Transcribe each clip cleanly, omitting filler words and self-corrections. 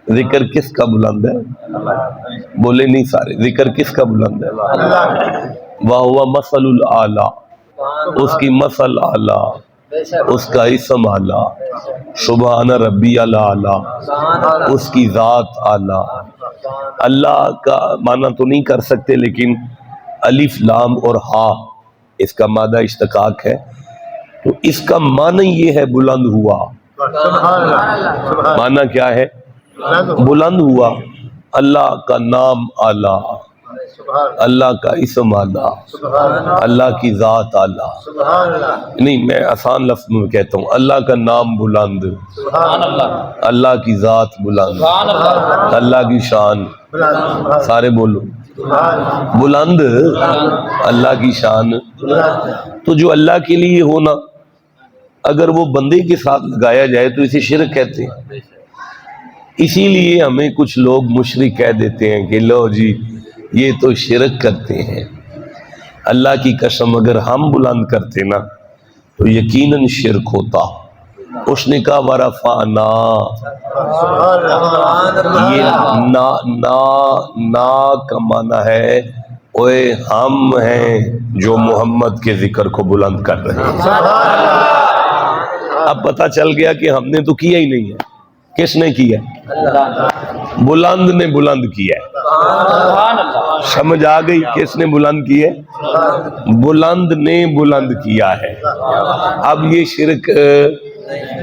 ذکر کس کا بلند ہے؟ بولے نہیں سارے، ذکر کس کا بلند ہے؟ وَهُوَ مَثَلُ الْأَعْلَى، اس کی مثل اعلیٰ، اس کا اسم اعلیٰ، سبحان ربی الاعلیٰ، اس کی ذات اعلیٰ۔ اللہ کا معنی تو نہیں کر سکتے، لیکن الف لام اور ہا اس کا مادہ اشتقاق ہے، تو اس کا معنی یہ ہے بلند ہوا۔ معنی کیا ہے؟ بلند ہوا۔ اللہ کا نام اعلیٰ، اللہ کا اسم اعلیٰ، اللہ کی ذات اعلیٰ۔ نہیں، میں آسان لفظ میں کہتا ہوں، اللہ کا نام بلند، اللہ کی ذات بلند، اللہ کی شان، سارے بولو بلند، اللہ کی شان۔ تو جو اللہ کے لیے ہونا، اگر وہ بندے کے ساتھ لگایا جائے تو اسے شرک کہتے ہیں۔ اسی لیے ہمیں کچھ لوگ مشرک کہہ دیتے ہیں کہ لو جی یہ تو شرک کرتے ہیں۔ اللہ کی قسم اگر ہم بلند کرتے نا تو یقیناً شرک ہوتا۔ اس نے کہا ورفعنا، یہ نا کا معنی ہے اوے ہم ہیں جو محمد کے ذکر کو بلند کر رہے ہیں۔ اب پتہ چل گیا کہ ہم نے تو کیا ہی نہیں ہے۔ کس نے کیا؟ بلند نے بلند کیا ہے۔ سمجھ آ گئی کس نے بلند کیا ہے؟ بلند نے بلند کیا ہے۔ اب یہ شرک،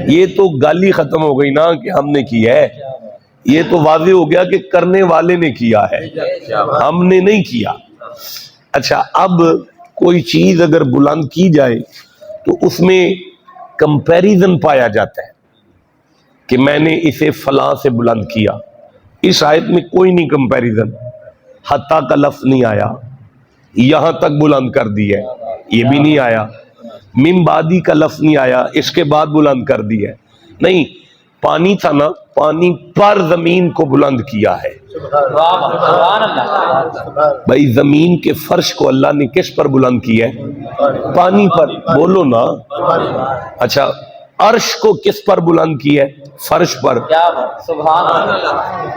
یہ تو گالی ختم ہو گئی نا کہ ہم نے کیا ہے، یہ تو واضح ہو گیا کہ کرنے والے نے کیا ہے، ہم نے نہیں کیا۔ اچھا، اب کوئی چیز اگر بلند کی جائے تو اس میں کمپیریزن پایا جاتا ہے کہ میں نے اسے فلاں سے بلند کیا۔ اس آیت میں کوئی نہیں کمپیریزن، حتیٰ کا لفظ نہیں آیا، یہاں تک بلند کر دی ہے یہ بھی نہیں آیا، من بعدی کا لفظ نہیں آیا اس کے بعد بلند کر دی ہے، نہیں، پانی تھا نا، پانی پر زمین کو بلند کیا ہے۔ بھائی زمین کے فرش کو اللہ نے کس پر بلند کیا ہے؟ پانی پر، بولو نا۔ اچھا، عرش کو کس پر بلند کیا ہے؟ فرش پر۔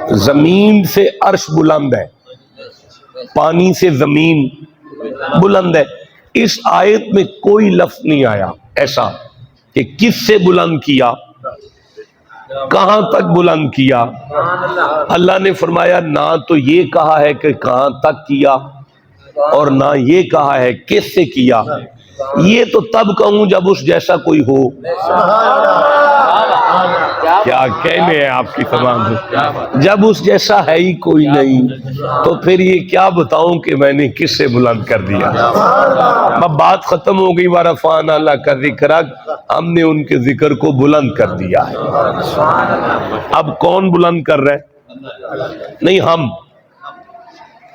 زمین سے عرش بلند ہے، پانی سے زمین بلند ہے۔ اس آیت میں کوئی لفظ نہیں آیا ایسا کہ کس سے بلند کیا، کہاں تک بلند کیا۔ اللہ نے فرمایا نہ تو یہ کہا ہے کہ کہاں تک کیا، اور نہ یہ کہا ہے کس سے کیا۔ یہ تو تب کہوں جب اس جیسا کوئی ہو۔ کیا کہنے ہیں آپ کی تمام، جب اس جیسا ہے ہی کوئی نہیں تو پھر یہ کیا بتاؤں کہ میں نے کس سے بلند کر دیا۔ اب بات ختم ہو گئی، ورفعنا لک ذکرک، ہم نے ان کے ذکر کو بلند کر دیا ہے۔ اب کون بلند کر رہے ہیں؟ نہیں، ہم۔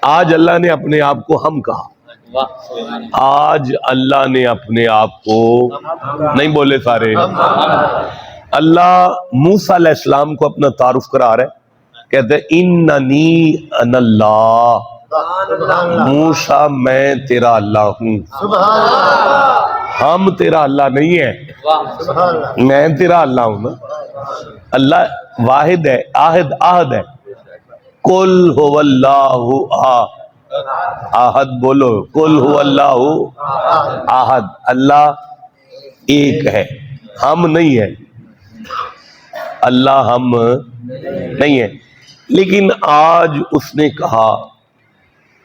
آج اللہ نے اپنے آپ کو ہم کہا، آج اللہ نے اپنے آپ کو نہیں بولے سارے۔ اللہ موسیٰ علیہ السلام کو اپنا تعارف کرا رہے ہیں، کہتے ہیں اننی انا اللہ، موسیٰ میں تیرا اللہ ہوں۔ ہم تیرا اللہ نہیں ہے، میں تیرا اللہ ہوں نا۔ اللہ واحد ہے، آہد ہے۔ قل هو اللہ احد، بولو قل هو اللہ احد، اللہ ایک ہے، ہم نہیں ہے، اللہ ہم نہیں ہے۔ لیکن آج اس نے کہا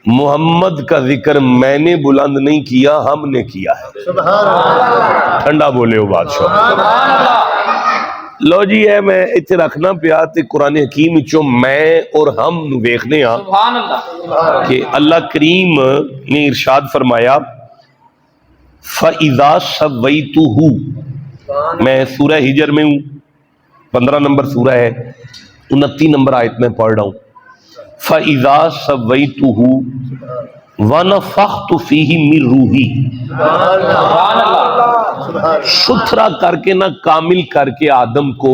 محمد کا ذکر میں نے بلند نہیں کیا، ہم نے کیا ہے۔ ٹھنڈا بولے ہو بادشاہ۔ لو جی ہے میں اتنے رکھنا پیا تے قرآن حکیم چو میں اور ہم ویکھنے ہاں کہ اللہ کریم نے ارشاد فرمایا فَإِذَا سَوَّيْتُهُ، میں سورہ ہجر میں ہوں، 15 نمبر سورہ ہے، 29 نمبر آیت میں پڑھ رہا ہوں۔ فَإِذَا سَوَّيْتُهُ وَنَفَخْتُ فِيهِ مِن رُوحِي، ستھرا کر کے نہ کامل کر کے آدم کو،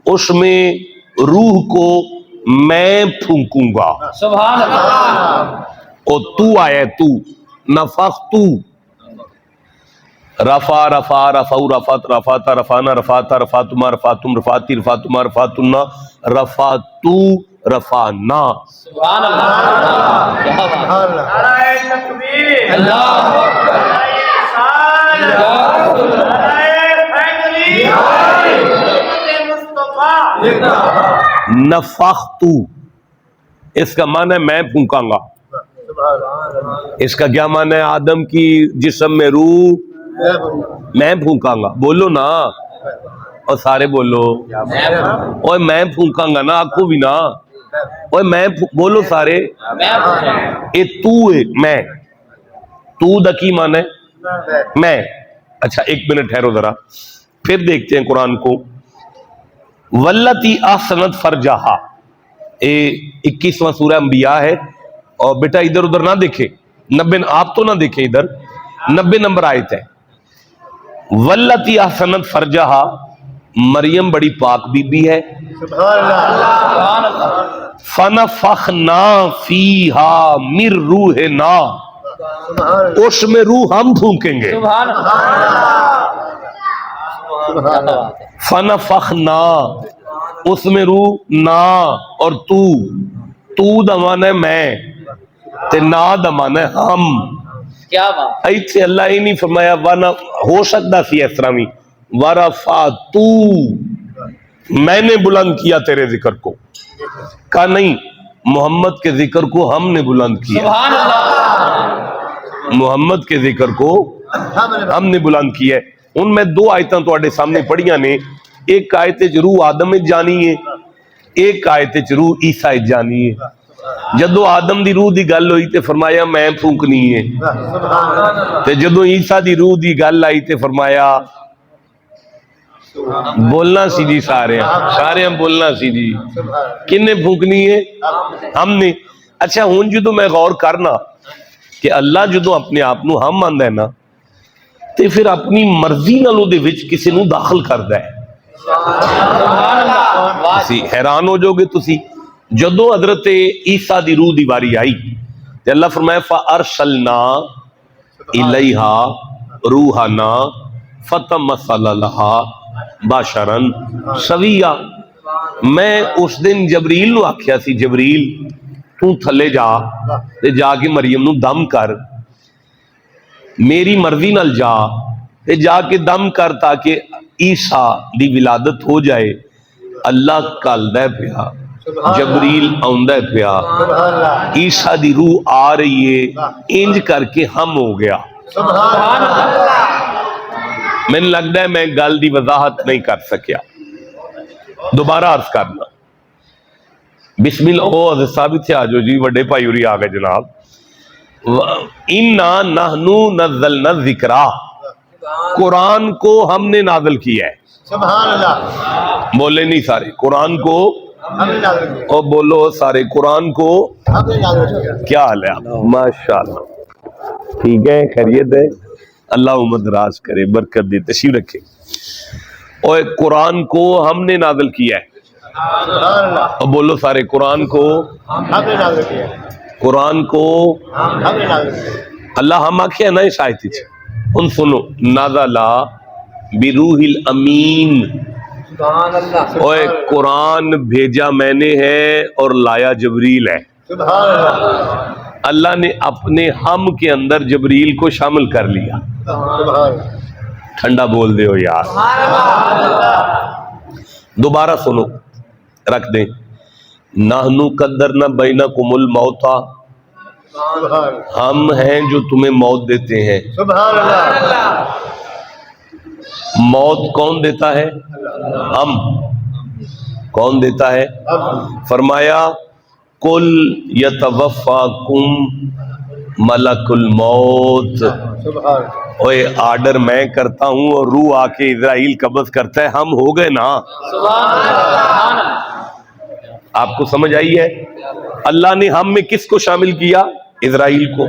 اس میں روح کو میں پھونکوں گا۔ سبحان اللہ۔ اور تو آیا تو، نفختو، رفع رفع رفعوا رفعت رفعت رفعنا رفعت رفعتما رفعتم رفعتی رفعتما رفعتنا رفعتو رفعنا. سبحان اللہ، کیا بات ہے، نعرہ تکبیر، اللہ اکبر، نعرہ رسالت، نعرہ حیدری، محمد مصطفیٰ. نفختو اس کا معنی ہے میں پھونکاں گا. اس کا کیا معنی ہے؟ آدم کی جسم میں روح میں پھونکاں گا. بولو نا، اور سارے بولو، اوے میں پھونکاں گا نا، آنکھوں بھی نا، اوے میں بولو سارے. اے تو ہے میں، تو دا کی معنی ہے میں. اچھا ایک منٹ ٹھہرو ذرا، پھر دیکھتے ہیں قرآن کو. واللتی احسنت فرجہا، 21واں سورہ انبیاء ہے. اور بیٹا ادھر ادھر نہ دیکھے، 90 آپ تو نہ دیکھیں ادھر، 90 نمبر آیت ہے. واللتی احسنت فرجہا، مریم بڑی پاک بی بی ہے. سبحان اللہ، فنفخنا فیہا من روحنا، اس میں روح ہم پھونکیں گے. سبحان اللہ، کیا بات ہے، فنفخنا، اس میں روح نا، اور تو دا معنی ہے میں، تے نا دا معنی ہے ہم. کیا بات، ایتھے اللہ ہی نہیں فرمایا وانا، ہو سکتا سی اس طرح بھی ورفعتو، میں نے بلند کیا تیرے ذکر کو. کہا نہیں، محمد کے ذکر کو ہم نے بلند کیا. سبحان اللہ، محمد کے ذکر کو ہم نے بلند کیا ہے. ان میں 2 آیتاں تواڈے سامنے پڑھیاں نے. ایک آیت وچ روح آدم وچ جانی ہے، ایک آیت وچ روح عیسیٰ وچ جانی ہے. جدو آدم دی روح دی گل ہوئی تے فرمایا میں پھونکنی ہے، تے جدو عیسیٰ دی روح دی گل آئی تے فرمایا بولنا سی جی، سارے ہم بولنا سی جی. کنے پھونکنی ہے؟ ہم نے. اچھا ہن جدو میں غور کرنا کہ اللہ جدو اپنے آپ نو ہم آندا ہے نا، تے پھر اپنی مرضی نال او دے وچ کسی نو داخل کردا ہے. سبحان اللہ، تسی حیران ہو جاؤ گے. تسی جدو حضرت عیسیٰ دی روح دی باری آئی تے اللہ فرمایا فَأَرْسَلْنَا إِلَيْهَا رُوحَنَا فَتَمَثَّلَ لَهَا بَشَرًا سَوِيًّا. میں اس دن جبریل نو آکھیا سی جبریل تو تھلے جا تے جا کے مریم نو دم کر، میری مرضی نال جا تے جا کے دم کر تاکہ عیسیٰ دی ولادت ہو جائے. اللہ کلدا پیا، جبریل آندا پیا، عیسیٰ دی روح آ رہی ہے، انج کر کے ہم ہو گیا. میں لگتا ہے میں گل دی وضاحت نہیں کر سکیا، دوبارہ عرض کرنا. بسم اللہ. او حضرت ثابت سے آجو جی، وڈے بھائی ہوری آ گئے جناب. اِنَّا نَحْنُ نَزَّلْنَا الذِّکْرَ، قرآن کو ہم نے نازل کیا ہے. سبحان اللہ، بولے نہیں سارے قرآن کو، ہم نے نازل کیا، اور بولو سارے قرآن کو. ہم نے نازل کیا. کیا حال ہے آپ؟ ماشاءاللہ ٹھیک ہے، خیریت ہے. اللہ امت راز کرے، برکت دے، تشریف رکھے. اور قرآن کو ہم نے نازل کیا ہے. سبحان اللہ، اور بولو سارے قرآن کو، ہم نے نازل کیا، قرآن کو ہم نے نازل کیا. اللہ ہم آکھے نا اس آیت وچ، ان سنو نازل بروح الامین. سبحان اللہ، اوے قرآن بھیجا میں نے ہے اور لایا جبریل ہے. سبحان اللہ، اللہ نے اپنے ہم کے اندر جبریل کو شامل کر لیا. سبحان اللہ، ٹھنڈا بول دے ہو یار. دوبارہ سنو، رکھ دیں. نحنو قدرنا بینکم الموتا، سبحان ہم ہیں جو تمہیں موت دیتے ہیں. سبحان اللہ، موت کون دیتا ہے؟ ہم. کون دیتا ہے؟ فرمایا کل یتوفاکم ملک الموت. سبحان اوے آرڈر میں کرتا ہوں اور روح آ کے اسرائیل قبض کرتا ہے. ہم ہو گئے نا. سبحان اللہ، آپ کو سمجھ آئی ہے؟ اللہ نے ہم میں کس کو شامل کیا؟ اسرائیل کو.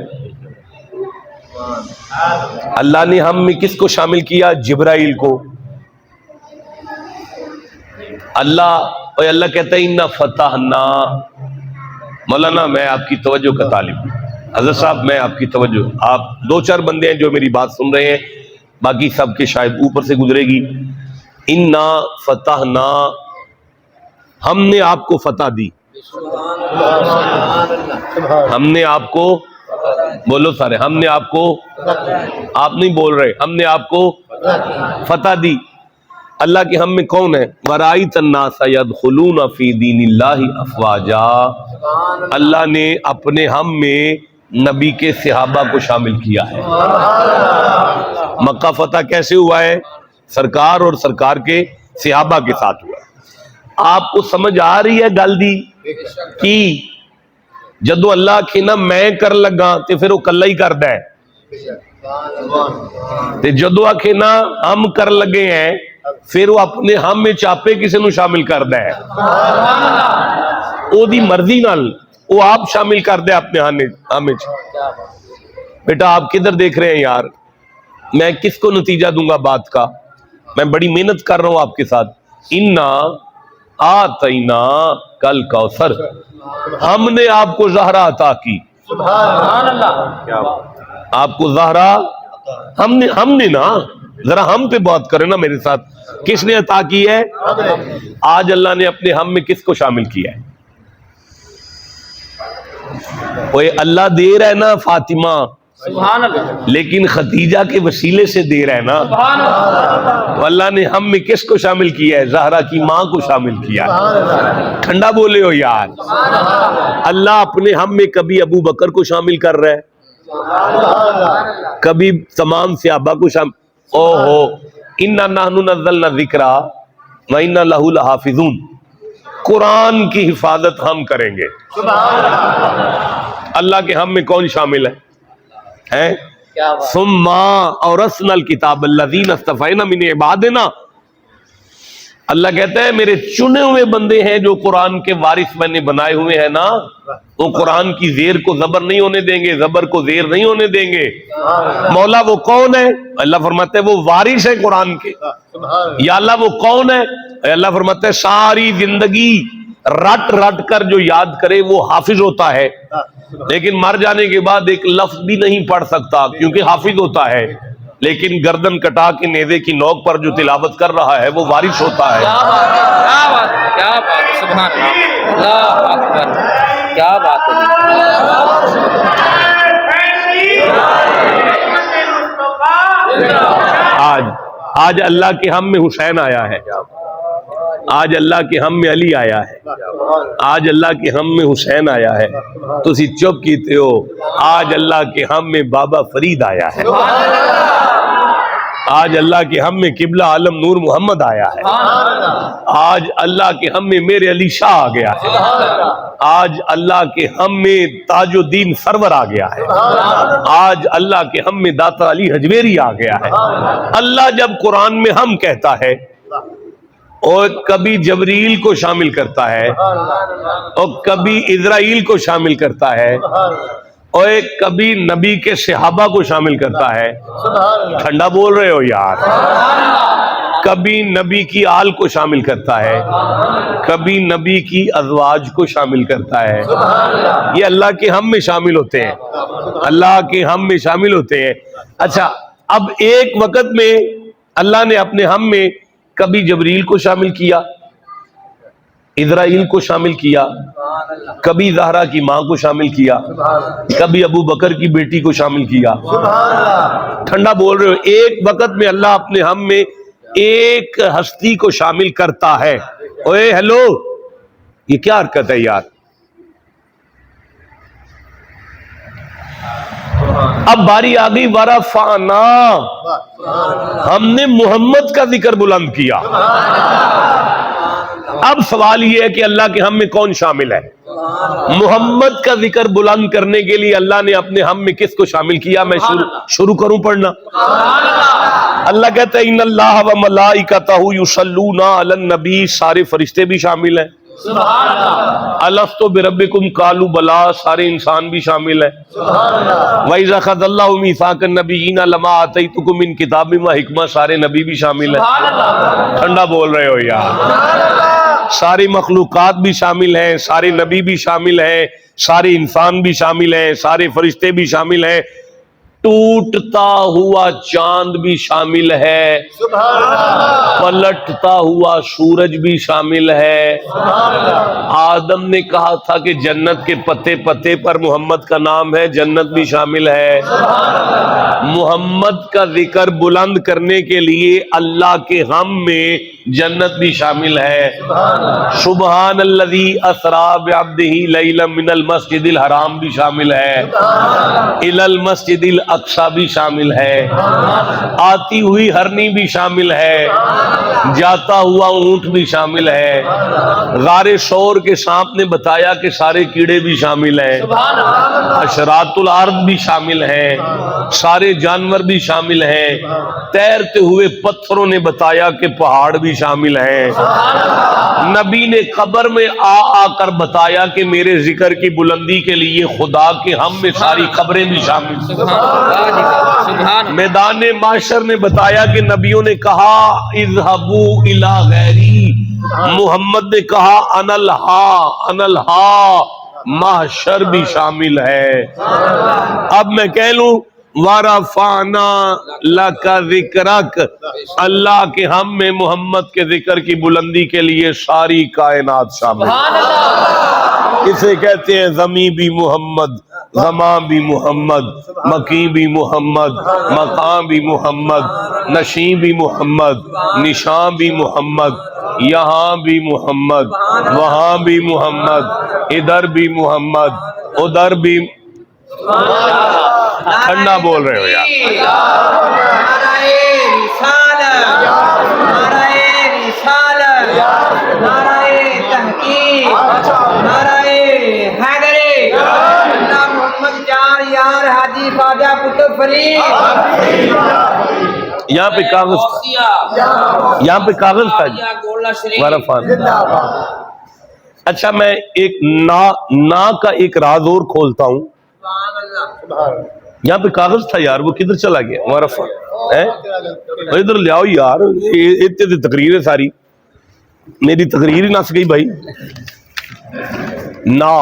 اللہ نے ہم میں کس کو شامل کیا؟ جبرائیل کو. اللہ کہتا ہے اِنَّا فَتَحْنَا. مولانا میں آپ کی توجہ کا طالب ہوں، حضرت صاحب میں آپ کی توجہ، آپ 2-4 بندے ہیں جو میری بات سن رہے ہیں، باقی سب کے شاید اوپر سے گزرے گی. انا فتحنا، ہم نے آپ کو فتح دی. ہم نے آپ کو، بولو سارے، ہم نے آپ کو، آپ نہیں بول رہے، ہم نے آپ کو فتح دی. اللہ کے ہم میں کون ہے؟ وَرَأَيْتَ النَّاسَ يَدْخُلُونَ فِي دِينِ اللَّهِ أَفْوَاجًا، اللہ نے اپنے ہم میں نبی کے صحابہ کو شامل کیا ہے. مکہ فتح کیسے ہوا ہے؟ سرکار اور سرکار کے صحابہ کے ساتھ ہوا. آپ کو سمجھ آ رہی ہے گل دی کی جدو اللہ کی نا میں کر لگا تے پھر وہ کلا ہی کردا ہے، تے جدو آکھے نا ہم کر لگے ہیں پھر وہ اپنے ہم میں چاپے کسی نو شامل کردا ہے. او دی مرضی نال وہ آپ شامل کر دے اپنے ہم میں. بیٹا آپ کدھر دیکھ رہے ہیں یار؟ میں کس کو نتیجہ دوں گا بات کا؟ میں بڑی محنت کر رہا ہوں آپ کے ساتھ. انا آتینا کل کوثر، ہم نے آپ کو زہرا عطا کی. سبحان اللہ. آپ کو زہرا ہم نے نا، ذرا ہم پہ بات کریں نا میرے ساتھ. کس نے عطا کی ہے؟ آج اللہ نے اپنے ہم میں کس کو شامل کیا ہے؟ اوے اللہ دے رہا ہے نا فاطمہ، سبحان اللہ. لیکن ختیجہ کے وسیلے سے دے رہا ہے نا. سبحان اللہ. تو اللہ نے ہم میں کس کو شامل کیا ہے؟ زہرا کی ماں کو شامل کیا ہے. ٹھنڈا بولے ہو یار. اللہ اپنے ہم میں کبھی ابو بکر کو شامل کر رہا ہے، کبھی تمام صحابہ کو شامل. او ہو، انا نحن نزلنا الذکر و انا لہ لحافظون، قرآن کی حفاظت ہم کریں گے. اللہ کے ہم میں کون شامل ہے؟ ثم اورثنا الکتاب الذین اصطفینا من عبادنا، اللہ کہتا ہے میرے چنے ہوئے بندے ہیں جو قرآن کے وارث میں نے بنائے ہوئے ہیں نا، وہ قرآن کی زیر کو زبر نہیں ہونے دیں گے، زبر کو زیر نہیں ہونے دیں گے. مولا وہ کون ہے؟ اللہ فرماتا ہے وہ وارث ہے قرآن کے. یا اللہ وہ کون ہے؟ اللہ فرماتا ہے ساری زندگی رٹ رٹ کر جو یاد کرے وہ حافظ ہوتا ہے، لیکن مر جانے کے بعد ایک لفظ بھی نہیں پڑھ سکتا کیونکہ حافظ ہوتا ہے. لیکن گردن کٹا کے نیزے کی نوک پر جو تلاوت کر رہا ہے وہ وارث ہوتا ہے. کیا بات ہے، کیا بات ہے، سبحان اللہ. اللہ اکبر، کیا بات ہے. آج اللہ کے ہم میں حسین آیا ہے، آج اللہ کے ہم میں علی آیا ہے، آج اللہ کے ہم میں حسین آیا ہے. تو اسی چپ کیتے ہو. آج اللہ کے ہم میں بابا فرید آیا ہے، آج اللہ کے ہم میں قبلہ عالم نور محمد آیا ہے، آج اللہ کے ہم میں میرے علی شاہ آ گیا ہے، آج اللہ کے ہم میں تاج الدین سرور آ گیا ہے، آج اللہ کے ہم میں داتا علی حجویری آ گیا ہے. اللہ جب قرآن میں ہم کہتا ہے اور کبھی جبریل کو شامل کرتا ہے اور کبھی اسرائیل کو شامل کرتا ہے اور ایک کبھی نبی کے صحابہ کو شامل کرتا ہے. ٹھنڈا بول رہے ہو یار. کبھی نبی کی آل کو شامل کرتا ہے، کبھی نبی کی ازواج کو شامل کرتا ہے. یہ اللہ کے ہم میں شامل ہوتے ہیں، اللہ کے ہم میں شامل ہوتے ہیں. اچھا، اب ایک وقت میں اللہ نے اپنے ہم میں کبھی جبریل کو شامل کیا، اسرائیل کو شامل کیا، کبھی زہرا کی ماں کو شامل کیا، کبھی ابو بکر کی بیٹی کو شامل کیا. ٹھنڈا بول رہے ہو. ایک وقت میں اللہ اپنے ہم میں ایک ہستی کو شامل کرتا ہے. اوے ہیلو، یہ کیا حرکت ہے یار؟ اب باری آ گئی ورفعنا، ہم نے محمد کا ذکر بلند کیا. اب سوال یہ ہے کہ اللہ کے ہم میں کون شامل ہے؟ محمد کا ذکر بلند کرنے کے لیے اللہ نے اپنے ہم میں کس کو شامل کیا؟ میں شروع کروں پڑھنا. اللہ کہتا ہے ان اللہ و ملائکتہ یصلون علی النبی، سارے فرشتے بھی شامل ہیں. الست بربکم قالوا بلا، سارے انسان بھی شامل ہیں. وَإِذَا أَخَذَ اللَّهُ مِيثَاقَ النَّبِيِّينَ لَمَا آتَيْتُكُم مِّن كِتَابٍ وَحِکمَةٍ، سارے نبی بھی شامل ہیں. ٹھنڈا بول رہے ہو یار. ساری مخلوقات بھی شامل ہیں، سارے نبی بھی شامل ہیں، سارے انسان بھی شامل ہیں، سارے فرشتے بھی شامل ہیں. ٹوٹتا ہوا چاند بھی شامل ہے، سبحان اللہ پلٹتا ہوا سورج بھی شامل ہے۔ آدم نے کہا تھا کہ جنت کے پتے پتے پر محمد کا نام ہے، جنت بھی شامل ہے۔ محمد کا ذکر بلند کرنے کے لیے اللہ کے غم میں جنت بھی شامل ہے۔ سبحان الذی اسریٰ بعبدہ لیلا من المسجد الحرام بھی شامل ہے، الی المسجد الاقصی بھی شامل ہے، آتی ہوئی ہرنی بھی شامل ہے، جاتا ہوا اونٹ بھی شامل ہے، غار شور کے سانپ نے بتایا کہ سارے کیڑے بھی شامل ہیں، حشرات الارض بھی شامل ہیں، سارے جانور بھی شامل ہیں، تیرتے ہوئے پتھروں نے بتایا کہ پہاڑ بھی شامل ہیں۔ نبی نے قبر میں آ کر بتایا کہ میرے ذکر کی بلندی کے لیے خدا کے ہم میں ساری قبریں بھی شامل ہیں۔ میدان معاشر نے بتایا کہ نبیوں نے کہا اذهبوا الی غیری، محمد نے کہا انا الہا، محشر بھی شامل ہے۔ اب میں کہہ لوں وَرَفَعْنَا لَكَ ذِكْرَكَ، اللہ کے ہم میں محمد کے ذکر کی بلندی کے لیے ساری کائنات شامل ہے۔ اسے کہتے ہیں زمیں بھی محمد، زمان بھی محمد، مکین بھی محمد، مقام بھی محمد، نشین بھی محمد، نشان بھی محمد، یہاں بھی محمد، وہاں بھی محمد، ادھر بھی محمد، ادھر بھی۔ ٹھنڈا بول رہے ہو یار۔ یہاں پہ کاغذ تھا، یہاں پہ کاغذ تھا جی ورفان۔ اچھا میں ایک نا کا ایک راز اور کھولتا ہوں۔ یہاں پہ کاغذ تھا یار، وہ کدھر چلا گیا؟ ورفان ادھر لے آؤ یار، اتنی تقریر ہے ساری، میری تقریر ہی نہ سکی بھائی۔ نا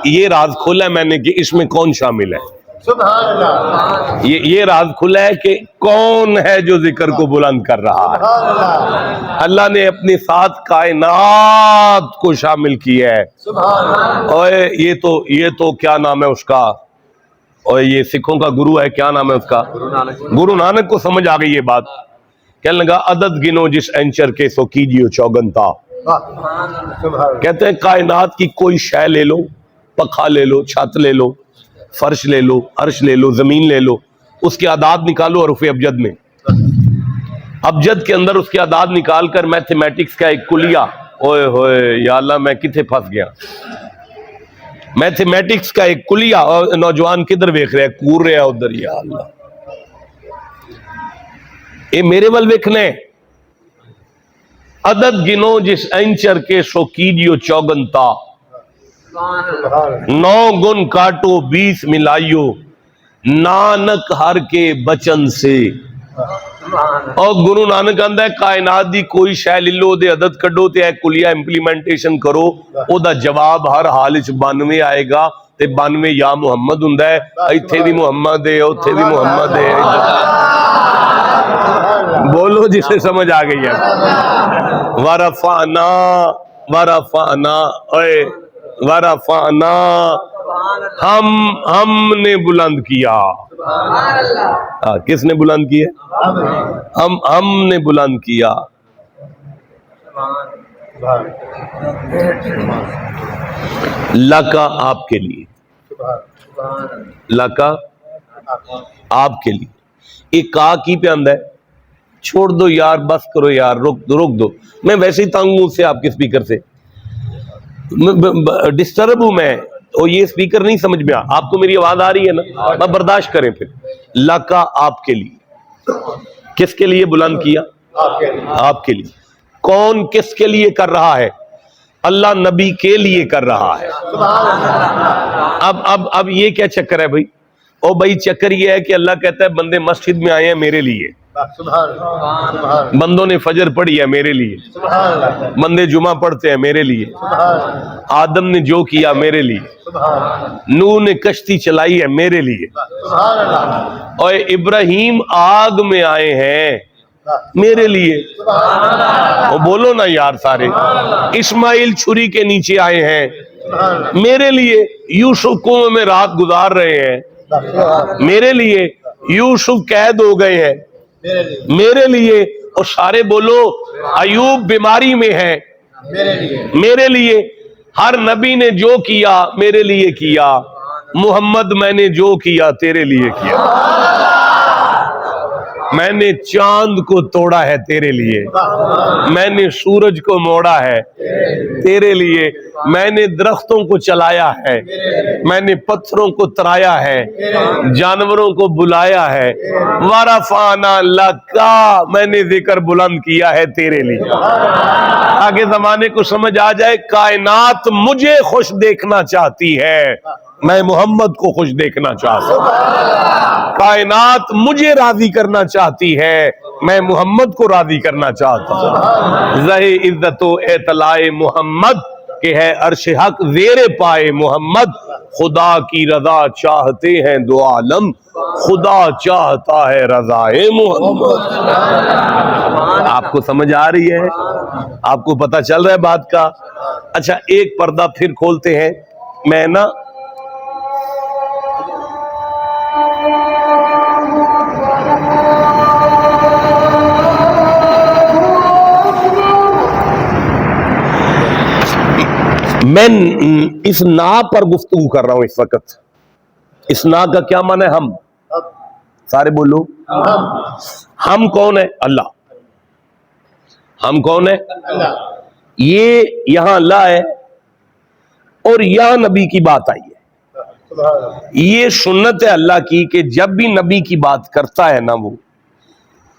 یہ راز کھولا ہے میں نے کہ اس میں کون شامل ہے۔ سبحان اللہ، یہ راز کھلا ہے کہ کون ہے جو ذکر کو بلند کر رہا ہے۔ سبحان اللہ، اللہ نے اپنے ساتھ کائنات کو شامل کیا ہے۔ سبحان اللہ، اور یہ تو کیا نام ہے اس کا، اور یہ سکھوں کا گرو ہے، کیا نام ہے اس کا؟ گرو نانک کو سمجھ آ گئی یہ بات، کہنے لگا عدد گنو جس اینچر کے سو کیجیو چوگنتا۔ سبحان کہتے ہیں کائنات کی کوئی شے لے لو، پکھا لے لو، چھت لے لو، فرش لے لو، عرش لے لو، زمین لے لو، اس کے اعداد نکالو حروف ابجد میں، ابجد کے اندر اس کے اعداد نکال کر میتھمیٹکس کا ایک کلیہ، اوئے ہوئے یا اللہ میں کتنے پھنس گیا، میتھمیٹکس کا ایک کلیہ، اور نوجوان کدھر دیکھ رہے ہیں، کور رہے ہیں ادھر، یا اللہ اے میرے ول ویکھنے، عدد گنو جس اینچر کے سو کیجیو چوگنتا، 9 گن کاٹو 20 ملائیو، نانک ہر کے بچن سے۔ اور گرو نانک آندا ہے کائنات دی کوئی شے لے لو، دے عدد کڈو تے اے کلیہ امپلیمنٹیشن کرو، او دا جواب ہر حال وچ 92 آئے گا، تے 92 یا محمد ہوندا ہے، ایتھے بھی محمد ہے، اوتھے بھی محمد ہے۔ بولو جسے سمجھ آ گئی ہے۔ ورفعنا اے ورفعنا، ہم نے بلند کیا۔ کس نے بلند کیا؟ ہم نے بلند کیا۔ لکا آپ کے لیے، لکا آپ کے لیے، ایک کا کی پہ آندہ ہے، چھوڑ دو یار، بس کرو یار، روک دو، میں ویسے ہی تنگ ہوں سے آپ کے سپیکر سے، ڈسٹرب ہوں میں، اور یہ سپیکر نہیں سمجھ میں آپ کو میری آواز آ رہی ہے نا، برداشت کریں پھر۔ لکا آپ کے لیے، کس کے لیے بلند کیا؟ آپ کے لیے۔ کون کس کے لیے کر رہا ہے؟ اللہ نبی کے لیے کر رہا ہے۔ اب یہ کیا چکر ہے بھائی؟ او بھائی چکر یہ ہے کہ اللہ کہتا ہے بندے مسجد میں آئے ہیں میرے لیے، سبحان اللہ سبحان بندوں نے فجر پڑھی ہے میرے لیے، اللہ بندے جمعہ پڑھتے ہیں میرے لیے، سبحان اللہ آدم نے جو کیا میرے لیے، سبحان اللہ نوح نے کشتی چلائی ہے میرے لیے، سبحان اللہ اور ابراہیم آگ میں آئے ہیں میرے لیے۔ وہ بولو نا یار سارے، اسماعیل چھری کے نیچے آئے ہیں میرے لیے، یوسف کنویں میں رات گزار رہے ہیں میرے لیے، یوسف قید ہو گئے ہیں میرے لیے میرے لیے، اور سارے بولو ایوب بیماری میں ہے میرے لیے میرے لیے۔ ہر نبی نے جو کیا میرے لیے کیا، محمد میں نے جو کیا تیرے لیے کیا، میں نے چاند کو توڑا ہے تیرے لیے، میں نے سورج کو موڑا ہے تیرے لیے، میں نے درختوں کو چلایا ہے، میں نے پتھروں کو ترایا ہے، جانوروں کو بلایا ہے، وَرَفَعْنَا لَكَ، میں نے ذکر بلند کیا ہے تیرے لیے۔ آگے زمانے کو سمجھ آ جائے، کائنات مجھے خوش دیکھنا چاہتی ہے، میں محمد کو خوش دیکھنا چاہتا ہوں۔ کائنات مجھے راضی کرنا چاہتی ہے، میں محمد کو راضی کرنا چاہتا ہوں۔ زہِ عزت و اطلاع محمد کہ ہے عرش حق زیر پائے محمد، خدا کی رضا چاہتے ہیں دو عالم، خدا چاہتا ہے رضائے محمد۔ آپ کو سمجھ آ رہی ہے؟ آپ کو پتہ چل رہا ہے بات کا؟ اچھا ایک پردہ پھر کھولتے ہیں، میں نا میں اس نا پر گفتگو کر رہا ہوں اس وقت۔ اس نا کا کیا معنی ہے؟ ہم، سارے بولو ہم کون ہے؟ اللہ۔ ہم کون ہے؟ اللہ یہ یہاں اللہ ہے اور یہاں نبی کی بات آئی ہے۔ سبحان اللہ یہ سنت ہے اللہ کی کہ جب بھی نبی کی بات کرتا ہے نا، وہ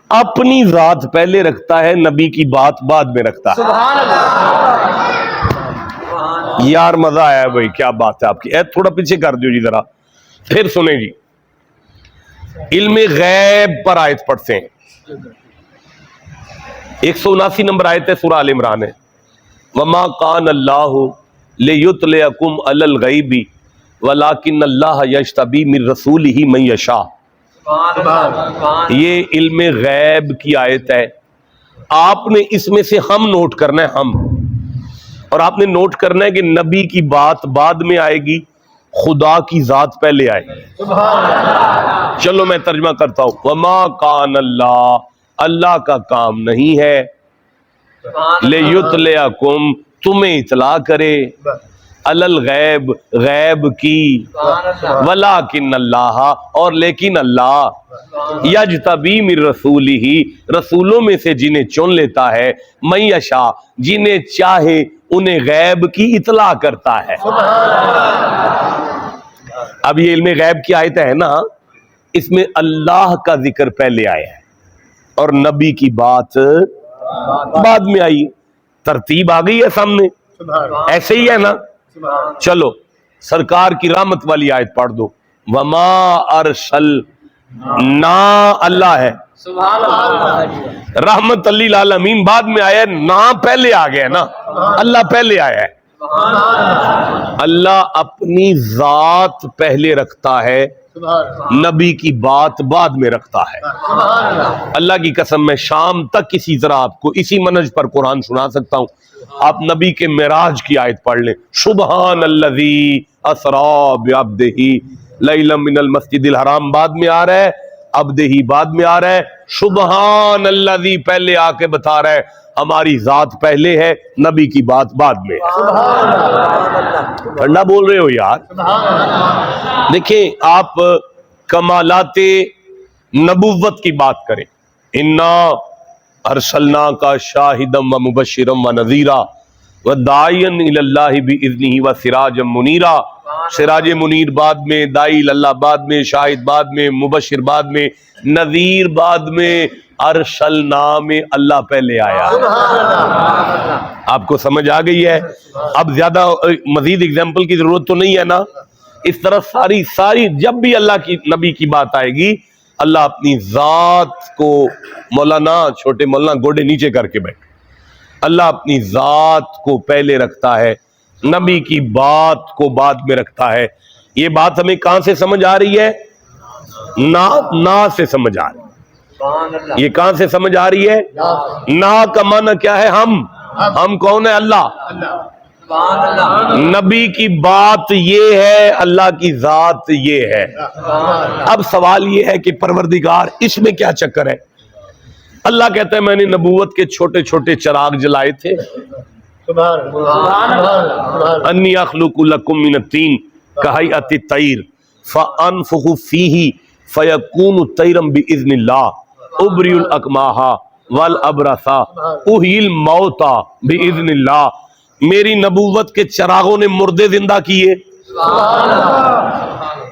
اپنی ذات پہلے رکھتا ہے، نبی کی بات بعد میں رکھتا ہے۔ سبحان اللہ یار مزہ آیا بھائی، کیا بات ہے آپ کی۔ تھوڑا پیچھے کر دیو جی ذرا، پھر سنیں جی۔ علم غیب پر آیت پڑھتے ہیں، 179 نمبر آیت ہے، سورہ آل عمران ہے۔ وَمَا قَانَ اللَّهُ لِيُطْلِعَكُمْ عَلَى الْغَيْبِ وَلَكِنَّ اللَّهَ يَجْتَبِي مِن رَّسُولِهِ مَن يَشَاءُ۔ یہ علم غیب کی آیت ہے، آپ نے اس میں سے ہم نوٹ کرنا ہے، ہم، اور آپ نے نوٹ کرنا ہے کہ نبی کی بات بعد میں آئے گی، خدا کی ذات پہلے آئے گی۔ چلو میں ترجمہ کرتا ہوں۔ وَمَا قَانَ اللَّهُ، اللہ کا کام نہیں ہے، لِيُطْلِعَكُمْ، تمہیں اطلاع کرے، عَلَى الْغَیب، غیب کی، وَلَكِنَّ اللَّهَ، اور لیکن اللہ، یجتبی من رسولہ، رسولوں میں سے جنہیں چن لیتا ہے، من یشاء، جنہیں چاہے انہیں غیب کی اطلاع کرتا ہے۔ اب یہ علم غیب کی آیت ہے نا، اس میں اللہ کا ذکر پہلے آیا ہے اور نبی کی بات بعد میں آئی، ترتیب آ گئی ہے سامنے، ایسے ہی ہے نا۔ چلو سرکار کی رحمت والی آیت پڑھ دو، وما ارسلنا، اللہ ہے، سبحان اللہ رحمت للعالمین بعد میں آیا ہے، نا پہلے آ گیا نا، اللہ پہلے آیا ہے۔ اللہ اپنی ذات پہلے رکھتا ہے، نبی کی بات بعد میں رکھتا ہے۔ اللہ کی قسم میں شام تک اسی طرح آپ کو اسی منہج پر قرآن سنا سکتا ہوں۔ آپ نبی کے معراج کی آیت پڑھ لیں، سبحان الذی اسری بعبدہ لیلا من المسجد الحرام بعد میں آ رہا ہے، عبدہ بعد میں آ رہا ہے، سبحان الذی پہلے آ کے بتا رہا ہے ہماری ذات پہلے ہے، نبی کی بات بعد میں۔ ٹھنڈا بول رہے ہو یار۔ دیکھیں آپ کمالات نبوت کی بات کریں، انا ارسلناک شاہدا و مبشرا و نذیرا وداعیا الی اللہ باذنہ وسراجا منیرا۔ سراج منیر بعد میں، داعی اللہ بعد میں، شاہد بعد میں، مبشر بعد میں، نذیر بعد میں، ارسلنا میں اللہ پہلے آیا۔ آپ کو سمجھ آ گئی ہے؟ اب زیادہ مزید اگزامپل کی ضرورت تو نہیں ہے نا۔ اس طرح ساری جب بھی اللہ کی نبی کی بات آئے گی، اللہ اپنی ذات کو، مولانا چھوٹے مولانا گوڑے نیچے کر کے بیٹھ، اللہ اپنی ذات کو پہلے رکھتا ہے، نبی کی بات کو بعد میں رکھتا ہے۔ یہ بات ہمیں کہاں سے سمجھ آ رہی ہے؟ نا سے سمجھ آ رہی ہے۔ یہ کہاں سے سمجھ آ رہی ہے؟ نا کا معنی کیا ہے؟ ہم کون ہے؟ اللہ۔ نبی کی بات یہ ہے، اللہ کی ذات یہ ہے۔ اب سوال یہ ہے کہ پروردگار اس میں کیا چکر ہے؟ اللہ کہتا ہے میں نے نبوت کے چھوٹے چھوٹے چراغ جلائے تھے، انی اخلق لکم من الطین کہیئۃ الطیر فانفخ فیہ فیکون طیرا باذن اللہ ابری الاکماہ والابرص احیی الموتى باذن اللہ۔ میری نبوت کے چراغوں نے مردے زندہ کیے،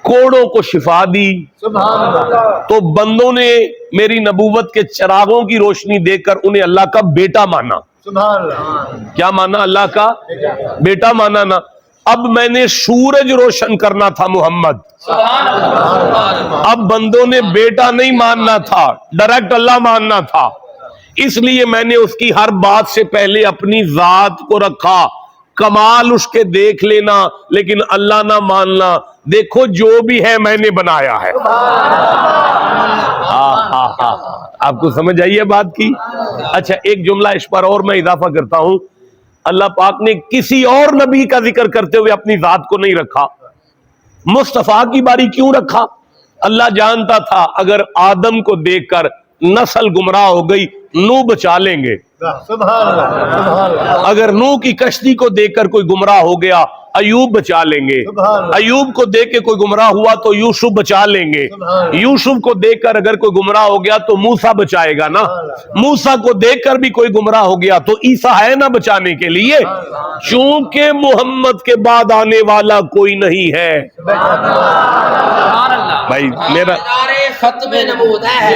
کوڑوں کو شفا دی، تو بندوں نے میری نبوت کے چراغوں کی روشنی دیکھ کر انہیں اللہ کا بیٹا مانا۔ کیا مانا؟ اللہ کا بیٹا مانا نا۔ اب میں نے سورج روشن کرنا تھا محمد، اب بندوں نے بیٹا نہیں ماننا تھا، ڈائریکٹ اللہ ماننا تھا، اس لیے میں نے اس کی ہر بات سے پہلے اپنی ذات کو رکھا۔ کمال اس کے دیکھ لینا لیکن اللہ نہ ماننا، دیکھو جو بھی ہے میں نے بنایا ہے۔ آپ کو سمجھ آئی ہے بات کی؟ اچھا ایک جملہ اس پر اور میں اضافہ کرتا ہوں، اللہ پاک نے کسی اور نبی کا ذکر کرتے ہوئے اپنی ذات کو نہیں رکھا، مصطفیٰ کی باری کیوں رکھا؟ اللہ جانتا تھا اگر آدم کو دیکھ کر نسل گمراہ ہو گئی، نوح بچا لیں گے، اگر نوح کی کشتی کو دیکھ کر کوئی گمراہ ہو گیا ایوب بچا لیں گے، ایوب کو دیکھ کے کوئی گمراہ ہوا تو یوسف بچا لیں گے، یوسف کو دیکھ کر اگر کوئی گمراہ ہو گیا تو موسیٰ بچائے گا نا، موسیٰ کو دیکھ کر بھی کوئی گمراہ ہو گیا تو عیسیٰ ہے نا بچانے کے لیے۔ چونکہ محمد کے بعد آنے والا کوئی نہیں ہے۔ بھائی میرا ختم نبوت ہے،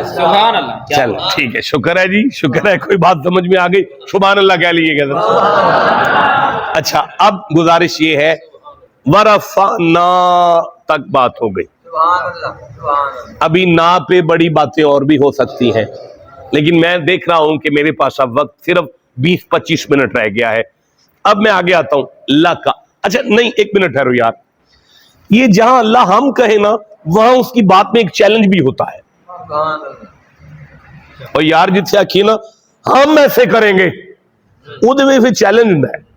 سبحان اللہ۔ چل ٹھیک ہے، شکر ہے جی، شکر ہے کوئی بات سمجھ میں آ گئی، سبحان اللہ کہہ لیجیے گا۔ اچھا اب گزارش یہ ہے، ورفعنا تک بات ہو گئی، ابھی نا پہ بڑی باتیں اور بھی ہو سکتی ہیں، لیکن میں دیکھ رہا ہوں کہ میرے پاس اب وقت صرف 20-25 منٹ رہ گیا ہے۔ اب میں آگے آتا ہوں اللہ کا۔ اچھا نہیں، ایک منٹ ٹھہرو یار، یہ جہاں اللہ ہم کہے نا وہاں اس کی بات میں ایک چیلنج بھی ہوتا ہے، اور یار جت سے آکھی نا ہم ایسے کریں گے ادھے میں پھر چیلنج ہوتا ہے۔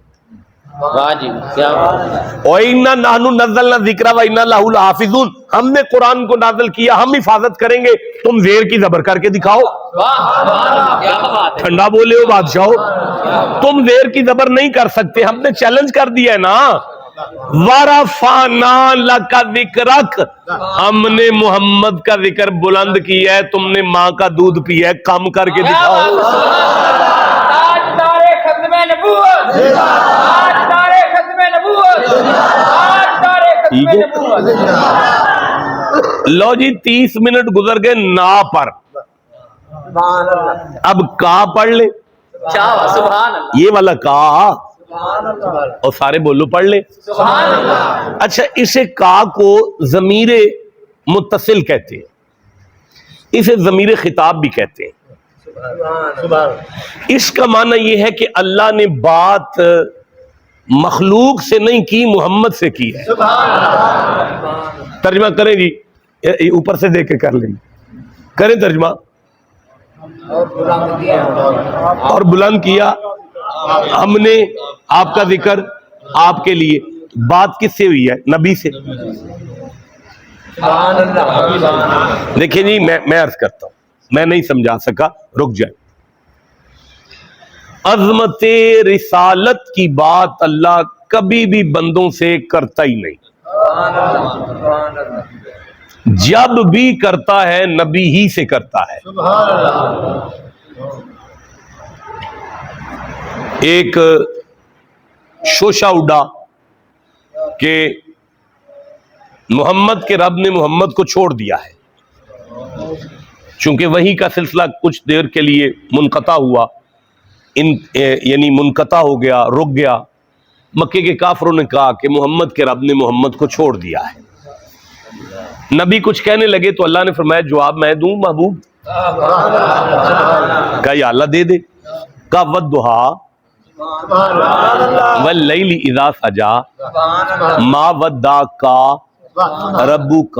وَإِنَّا نَحْنُ نَزَّلْنَا الذِّكْرَ وَإِنَّا لَهُ لَحَافِظُونَ، ہم نے قرآن کو نازل کیا، ہم حفاظت کریں گے، تم زیر کی زبر کر کے دکھاؤ۔ ٹھنڈا بولے ہو بادشاہ، تم زیر کی زبر نہیں کر سکتے، ہم نے چیلنج کر دیا ہے نا۔ وَرَفَعْنَا لَكَ ذِكْرَكَ، ہم نے محمد کا ذکر بلند کیا ہے، تم نے ماں کا دودھ پیا ہے، کم کر کے دکھاؤ۔ لو جی 30 منٹ گزر گئے نا پر، اب کا پڑھ لے، یہ والا کا، اور سارے بولو پڑھ لے۔ اچھا اسے کا کو ضمیر متصل کہتے ہیں، اسے ضمیر خطاب بھی کہتے ہیں۔ اس کا معنی یہ ہے کہ اللہ نے بات مخلوق سے نہیں کی، محمد سے کی ہے۔ ترجمہ کریں جی، اوپر سے دیکھ کے کر لیں، کریں ترجمہ۔ اور بلند کیا ہم نے آپ کا ذکر آپ کے لیے، بات کس سے ہوئی ہے؟ نبی سے۔ دیکھیں جی میں عرض کرتا ہوں، میں نہیں سمجھا سکا، رک جائیں۔ عظمت رسالت کی بات اللہ کبھی بھی بندوں سے کرتا ہی نہیں، جب بھی کرتا ہے نبی ہی سے کرتا ہے۔ ایک شوشہ اڑا کہ محمد کے رب نے محمد کو چھوڑ دیا ہے، چونکہ وحی کا سلسلہ کچھ دیر کے لیے منقطع ہوا، یعنی منقطع ہو گیا، رک گیا۔ مکے کے کافروں نے کہا کہ محمد کے رب نے محمد کو چھوڑ دیا ہے۔ نبی کچھ کہنے لگے تو اللہ نے فرمایا جواب میں دوں محبوب؟ کہا یا اللہ دے دے. کہا والضحیٰ واللیل اذا سجا ما ودعک ربک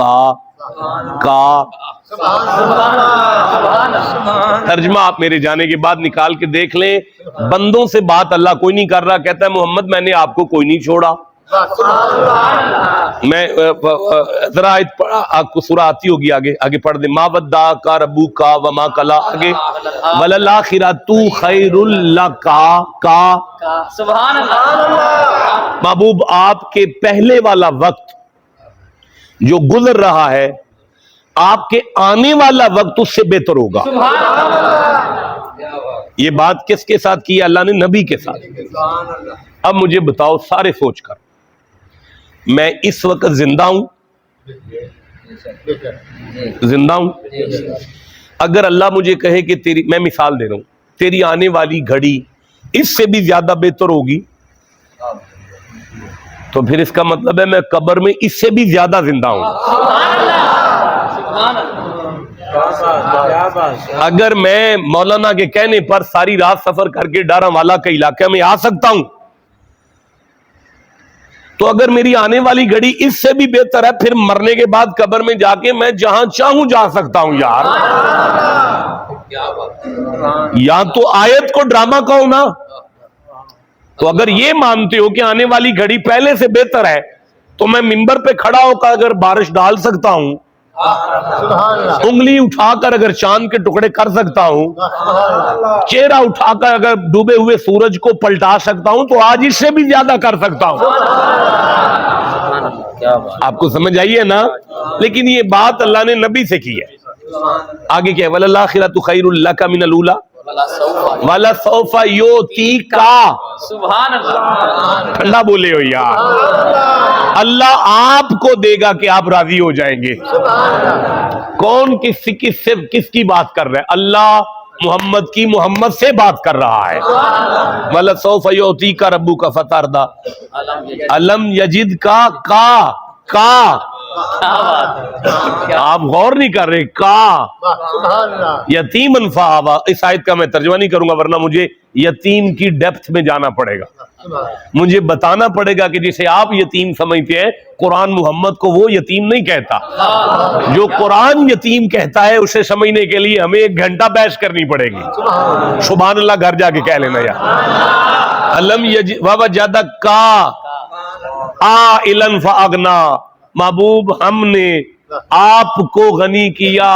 کا. ترجمہ آپ میرے جانے کے بعد نکال کے دیکھ لیں. بندوں سے بات اللہ کوئی نہیں کر رہا. کہتا ہے محمد میں نے آپ کو کوئی نہیں چھوڑا. میں ذرا آپ کو سورہ آتی ہوگی, آگے پڑھ دیں. ما ودعک ربک وما قلی, آگے وللآخرۃ خیر لک کا. سبحان اللہ. محبوب آپ کے پہلے والا وقت جو گزر رہا ہے, آپ کے آنے والا وقت اس سے بہتر ہوگا. یہ بات کس کے ساتھ کی ہے اللہ نے؟ نبی کے ساتھ. اب مجھے بتاؤ سارے سوچ کر, میں اس وقت زندہ ہوں؟ زندہ ہوں. اگر اللہ مجھے کہے کہ تیری, میں مثال دے رہا ہوں, تیری آنے والی گھڑی اس سے بھی زیادہ بہتر ہوگی, تو پھر اس کا مطلب ہے میں قبر میں اس سے بھی زیادہ زندہ ہوں. اگر میں مولانا کے کہنے پر ساری رات سفر کر کے ڈارا والا کے علاقے میں آ سکتا ہوں, تو اگر میری آنے والی گھڑی اس سے بھی بہتر ہے, پھر مرنے کے بعد قبر میں جا کے میں جہاں چاہوں جا سکتا ہوں. یار یا تو آیت کو ڈرامہ کہو نا. تو اگر یہ مانتے ہو کہ آنے والی گھڑی پہلے سے بہتر ہے, تو میں منبر پہ کھڑا ہو کر اگر بارش ڈال سکتا ہوں, انگلی اٹھا کر اگر چاند کے ٹکڑے کر سکتا ہوں, چہرہ اٹھا کر اگر ڈوبے ہوئے سورج کو پلٹا سکتا ہوں, تو آج اس سے بھی زیادہ کر سکتا ہوں. آپ کو سمجھ آئیے نا؟ لیکن یہ بات اللہ نے نبی سے کی ہے. آگے کیا ہے؟ وَلَلْآخِرَةُ خَيْرٌ لَكَ مِنَ الْأُولَىٰ وَلَسَوْفَ يُؤْتِيكَ. سبحان اللہ. ٹھنڈا بولے ہو یار. اللہ آپ کو دے گا کہ آپ راضی ہو جائیں گے. کون کس کی بات کر رہا ہے؟ اللہ محمد کی, محمد سے بات کر رہا ہے. وَلَسَوْفَ يُؤْتِيكَ رَبُّكَ فَتَرْضَىٰ أَلَمْ يَجِدْكَ کا. آپ غور نہیں کر رہے. کا یتیمن فآویٰ. اس آیت کا میں ترجمہ نہیں کروں گا, ورنہ مجھے یتیم کی ڈیپتھ میں جانا پڑے گا. مجھے بتانا پڑے گا کہ جسے آپ یتیم سمجھتے ہیں, قرآن محمد کو وہ یتیم نہیں کہتا. جو قرآن یتیم کہتا ہے اسے سمجھنے کے لیے ہمیں 1 گھنٹہ بحث کرنی پڑے گی. سبحان اللہ, گھر جا کے کہہ لینا یار. علم ووجدک عائلا فاغنا. محبوب ہم نے آپ کو غنی کیا,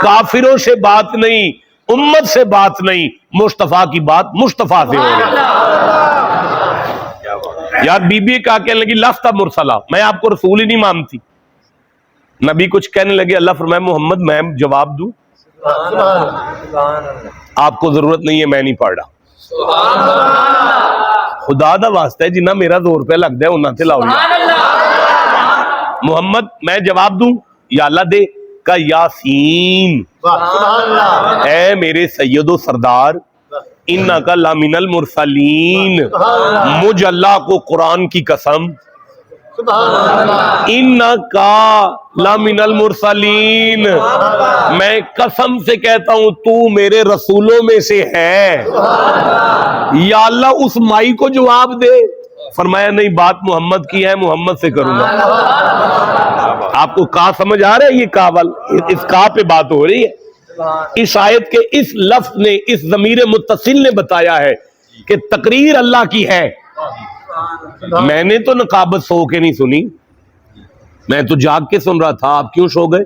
کافروں سے بات نہیں, امت سے بات نہیں, مصطفیٰ کی بات مصطفیٰ سے ہو رہی. یار بی بی کہا کہنے لگی لست مرسلہ, میں آپ کو رسول ہی نہیں مانتی. نبی کچھ کہنے لگے, اللہ فرمائے محمد میں جواب دوں؟ آپ کو ضرورت نہیں ہے, میں نہیں پڑھ رہا. خدا دا واسطہ ہے جنہ میرا زور پہ لگ دے انہاں تے لاؤ. محمد میں جواب دوں؟ یا اللہ دے. کا یاسین, اے میرے سید و سردار, انکا لمن المرسلین. مجھ اللہ کو قرآن کی قسم, انکا لمن المرسلین, میں قسم سے کہتا ہوں تو میرے رسولوں میں سے ہے. یا اللہ اس مائی کو جواب دے. فرمایا نہیں, بات محمد کی ہے, محمد سے کروں گا. آپ کو کا سمجھ آ رہا ہے؟ یہ کاول, اس کا پہ بات ہو رہی ہے. اس آیت کے اس لفظ نے, اس ضمیر متصل نے بتایا ہے کہ تقریر اللہ کی ہے. میں نے تو نقابت سو کے نہیں سنی, میں تو جاگ کے سن رہا تھا. آپ کیوں سو گئے؟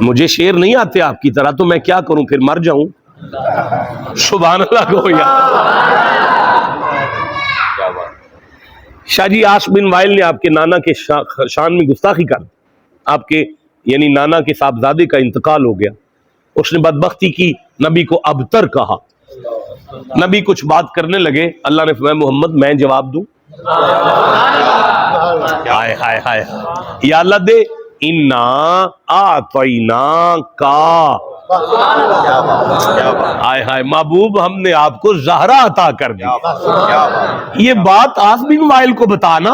مجھے شعر نہیں آتے آپ کی طرح, تو میں کیا کروں, پھر مر جاؤں. سبحان اللہ کو یار. شاہ جی آس بن وائل نے آپ کے نانا کے شان میں گستاخی کر, آپ کے یعنی نانا کے صاحبزادے کا انتقال ہو گیا. اس نے بدبختی کی, نبی کو ابتر کہا. نبی کچھ بات کرنے لگے, اللہ نے فرمایا محمد میں جواب دوں؟ ہائے ہائے ہائے, یا اللہ دے. انا اعطینا کا. ہائے ہائے محبوب ہم نے آپ کو زہرا عطا کر دی. یہ بات آس بن وائل کو بتانا,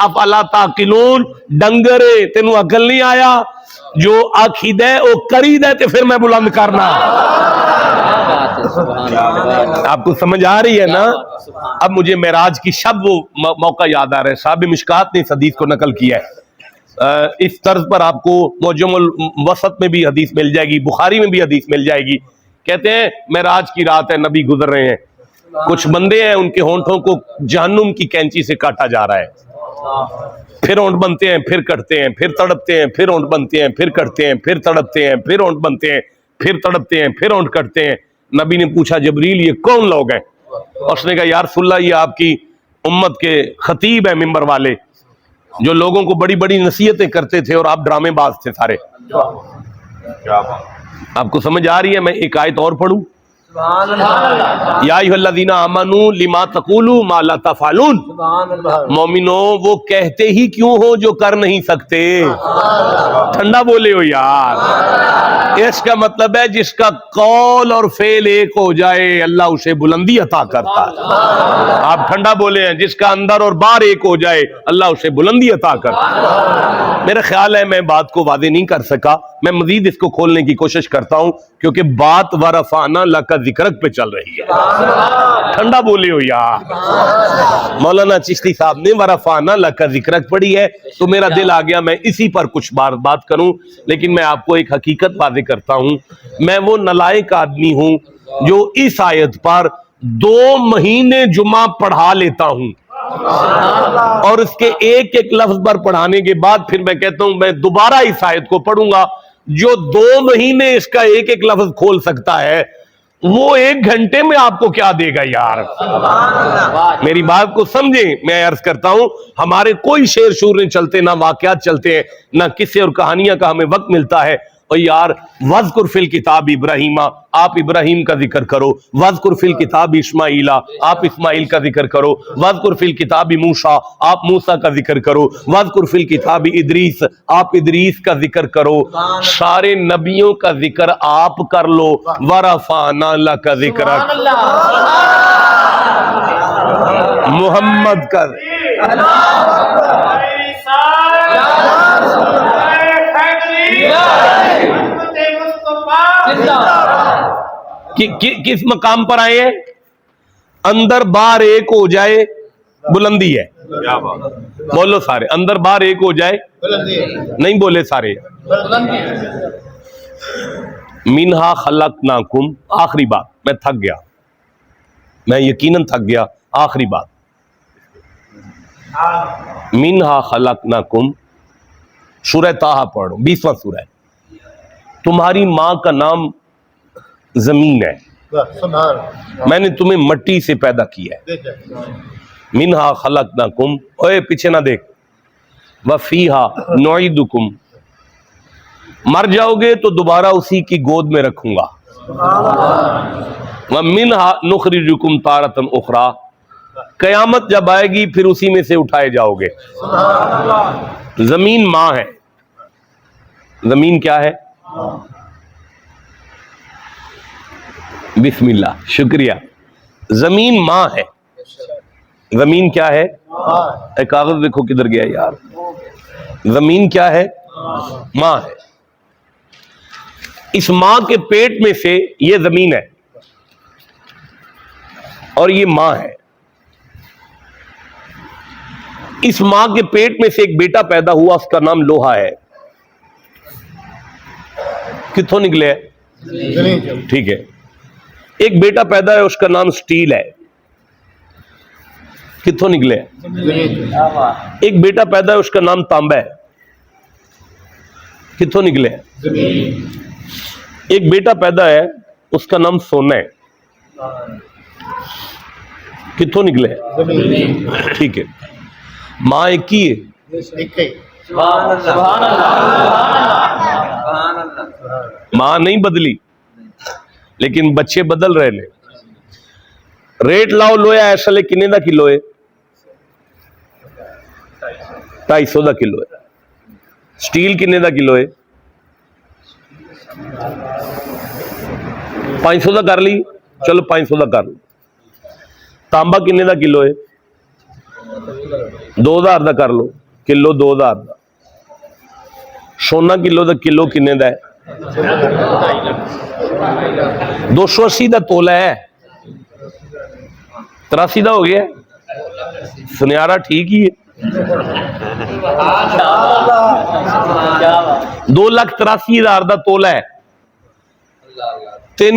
افلا تعقلون, ڈنگرے تینوں عقل نہیں آیا, جو عقید ہے وہ کرید ہے تے پھر میں بلند کرنا. آپ کو سمجھ آ رہی ہے نا؟ اب مجھے معراج کی شب وہ موقع یاد آ رہا ہے. صاحب مشکات نے اس حدیث کو نقل کیا ہے. اس طرز پر آپ کو معجم الوسط میں بھی حدیث مل جائے گی, بخاری میں بھی حدیث مل جائے گی. کہتے ہیں معراج کی رات ہے, نبی گزر رہے ہیں, کچھ بندے ہیں ان کے ہونٹوں کو جہنم کی کینچی سے کاٹا جا رہا ہے, پھر ہونٹ بنتے ہیں, پھر کٹتے ہیں, پھر تڑپتے ہیں, پھر ہونٹ بنتے ہیں, پھر کٹتے ہیں, پھر تڑپتے ہیں, پھر ہونٹ بنتے ہیں, پھر تڑپتے ہیں, پھر ہونٹ کٹتے ہیں. نبی نے پوچھا جبریل یہ کون لوگ ہیں؟ اس نے کہا یا رسول اللہ یہ آپ کی امت کے خطیب ہیں ممبر والے, جو لوگوں کو بڑی بڑی نصیحتیں کرتے تھے اور آپ ڈرامے باز تھے سارے. آپ کو سمجھ آ رہی ہے؟ میں ایک آیت اور پڑھوں. یا ایھا الذین آمنوا لما تقولوا ما لا تفعلون. مومنو وہ کہتے ہی کیوں ہو جو کر نہیں سکتے؟ ٹھنڈا بولے ہو یار. اس کا مطلب ہے جس کا قول اور فعل ایک ہو جائے اللہ اسے بلندی عطا کرتا ہے. آپ ٹھنڈا بولے ہیں, جس کا اندر اور باہر ایک ہو جائے اللہ اسے بلندی عطا کرتا ہے. میرا خیال ہے میں بات کو واضح نہیں کر سکا, میں مزید اس کو کھولنے کی کوشش کرتا ہوں کیونکہ بات ورفعنا لک ذکرک پہ چل رہی ہے. ٹھنڈا بولے ہو یار. مولانا چشتی صاحب نے ورفعنا لک ذکرک پڑھی ہے تو میرا دل آ گیا میں اسی پر کچھ بات کروں, لیکن میں آپ کو ایک حقیقت واضح کرتا ہوں. میں وہ نالائق آدمی ہوں جو اس آیت پر 2 مہینے جمعہ پڑھا لیتا ہوں اور اس کے ایک ایک لفظ پر پڑھانے کے بعد پھر میں کہتا ہوں میں دوبارہ اس آیت کو پڑھوں گا. جو 2 مہینے اس کا ایک ایک لفظ کھول سکتا ہے وہ 1 گھنٹے میں آپ کو کیا دے گا یار. میری بات کو سمجھیں. میں عرض کرتا ہوں ہمارے کوئی شعر شور نہیں چلتے, نہ واقعات چلتے ہیں, نہ قصے اور کہانیاں کا ہمیں وقت ملتا ہے. اور یار وذکر فی الکتاب ابراہیم, آپ ابراہیم کا ذکر کرو. وذکر فی الکتاب اسماعیل, آپ اسماعیل کا ذکر کرو. وذکر فی الکتاب موسیٰ, آپ موسیٰ کا ذکر کرو. وذکر فی الکتاب ادریس, آپ ادریس کا ذکر کرو. سارے نبیوں کا ذکر آپ کر لو. ورفعنا لک ذکرک, محمد کا کس مقام پر آئے ہیں؟ اندر باہر ایک ہو جائے بلندی ہے. بولو سارے, اندر باہر ایک ہو جائے نہیں بولے سارے. منہا خلقناکم, آخری بات, میں تھک گیا, میں یقیناً تھک گیا. آخری بات, منہا خلقناکم, سورہ طٰہٰ پڑھو, 20واں سورہ. تمہاری ماں کا نام زمین ہے, میں نے تمہیں مٹی سے پیدا کیا ہے. منہا خلقناکم, اوے پیچھے نہ دیکھ. وفیہا نعیدکم, مر جاؤ گے تو دوبارہ اسی کی گود میں رکھوں گا. ومنہا نخرجکم تارۃ اخری, قیامت جب آئے گی پھر اسی میں سے اٹھائے جاؤ گے. زمین ماں ہے. زمین کیا ہے؟ بسم اللہ, شکریہ. زمین ماں ہے. زمین کیا ہے؟ ایک کاغذ دیکھو کدھر گیا یار. زمین کیا ہے؟ ماں ہے. اس ماں کے پیٹ میں سے یہ زمین ہے اور یہ ماں ہے. اس ماں کے پیٹ میں سے ایک بیٹا پیدا ہوا, اس کا نام لوہا ہے. کتوں نکلے؟ ٹھیک ہے. ایک بیٹا پیدا ہے, اس کا نام سٹیل ہے. کتوں نکلے؟ ایک بیٹا پیدا ہے, اس کا نام تانبا ہے. کتوں نکلے؟ ایک بیٹا پیدا ہے, اس کا نام سونا ہے. کتوں نکلے؟ ٹھیک ہے. ماں ایک ہی ہے, ماں نہیں بدلی, لیکن بچے بدل رہے نے. ریٹ لاؤ لویا ایسا لے کنے دا کلو ہے؟ 250 دا کلو ہے. سٹیل کنے دا کلو ہے؟ 500 دا کر لی, چلو 500 دا کر لو. تانبا کنے دا کلو ہے؟ 2000 ਦਾ ਕਰ ਲਓ, ਕਿਲੋ 2000 ਦਾ। ਸੋਨਾ ਕਿਲੋ ਦਾ ਕਿਲੋ ਕਿੰਨੇ ਦਾ ਹੈ? 280 ਦਾ ਤੋਲਾ ਹੈ। 83 ਦਾ ਹੋ ਗਿਆ। ਸੁਨਿਆਰਾ ਠੀਕ ਹੀ ਹੈ। 2,83,000 ਦਾ ਤੋਲਾ ਹੈ। 3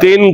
3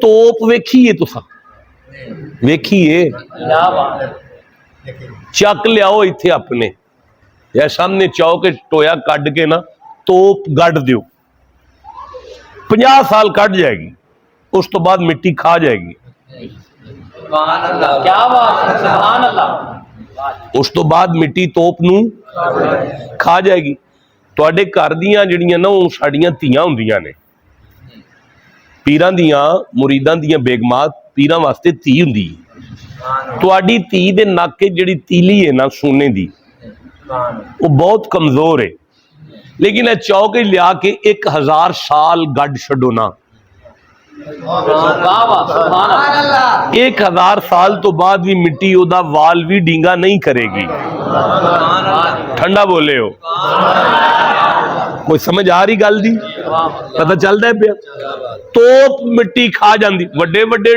ਤੋਪ ਵੇਖੀਏ ਤੁਸੀਂ? ਵੇਖੀਏ? ਚੱਕ ਲਿਆਓ ਇੱਥੇ ਆਪਣੇ ਜਾਂ ਸਾਹਮਣੇ ਚੌਕ ਟੋਇਆ ਕੱਢ ਕੇ ਨਾ ਤੋਪ ਗੱਡ ਦਿਓ, 50 ਸਾਲ ਕੱਢ ਜਾਏਗੀ, ਉਸ ਤੋਂ ਬਾਅਦ ਮਿੱਟੀ ਖਾ ਜਾਏਗੀ। ਉਸ ਤੋਂ ਬਾਅਦ ਮਿੱਟੀ ਤੋਪ ਨੂੰ ਖਾ ਜਾਏਗੀ। ਤੁਹਾਡੇ ਘਰ ਦੀਆਂ ਜਿਹੜੀਆਂ ਨਾ ਉਹ ਸਾਡੀਆਂ ਧੀਆਂ ਹੁੰਦੀਆਂ ਨੇ, ਪੀਰਾਂ ਦੀਆਂ ਮੁਰੀਦਾਂ ਦੀਆਂ ਬੇਗਮਾਂ ਪੀਰਾਂ ਵਾਸਤੇ ਧੀ ਹੁੰਦੀ ਹੈ। ਤੁਹਾਡੀ ਧੀ ਦੇ ਨੱਕ ਜਿਹੜੀ ਤੀਲੀ ਹੈ ਨਾ ਸੋਨੇ ਦੀ, ਉਹ ਬਹੁਤ ਕਮਜ਼ੋਰ ਹੈ, ਲੇਕਿਨ ਇਹ ਚੌਕ ਲਿਆ ਕੇ 1000 ਸਾਲ ਗੱਡ ਛੱਡੋ ਨਾ, 1000 ਸਾਲ ਤੋਂ ਬਾਅਦ ਵੀ ਮਿੱਟੀ ਉਹਦਾ ਵਾਲ ਵੀ ਡੀਂਗਾ ਨਹੀਂ ਕਰੇਗੀ। ਠੰਡਾ ਬੋਲੇ ਹੋ? ਕੋਈ ਸਮਝ ਆ ਰਹੀ ਗੱਲ ਦੀ? ਪਤਾ ਚੱਲਦਾ ਪਿਆ? ਤੋਪ ਮਿੱਟੀ ਖਾ ਜਾਂਦੀ। ਵੱਡੇ ਵੱਡੇ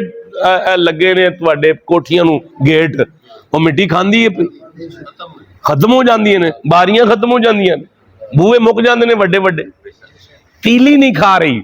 ਲੱਗੇ ਨੇ ਤੁਹਾਡੇ ਕੋਠੀਆਂ ਨੂੰ ਗੇਟ, ਉਹ ਮਿੱਟੀ ਖਾਂਦੀ ਹੈ, ਖਤਮ ਹੋ ਜਾਂਦੀਆਂ ਨੇ, ਬਾਰੀਆਂ ਖਤਮ ਹੋ ਜਾਂਦੀਆਂ ਨੇ, ਬੂਹੇ ਮੁੱਕ ਜਾਂਦੇ ਨੇ ਵੱਡੇ ਵੱਡੇ। ਤੀਲੀ ਨਹੀਂ ਖਾ ਰਹੀ।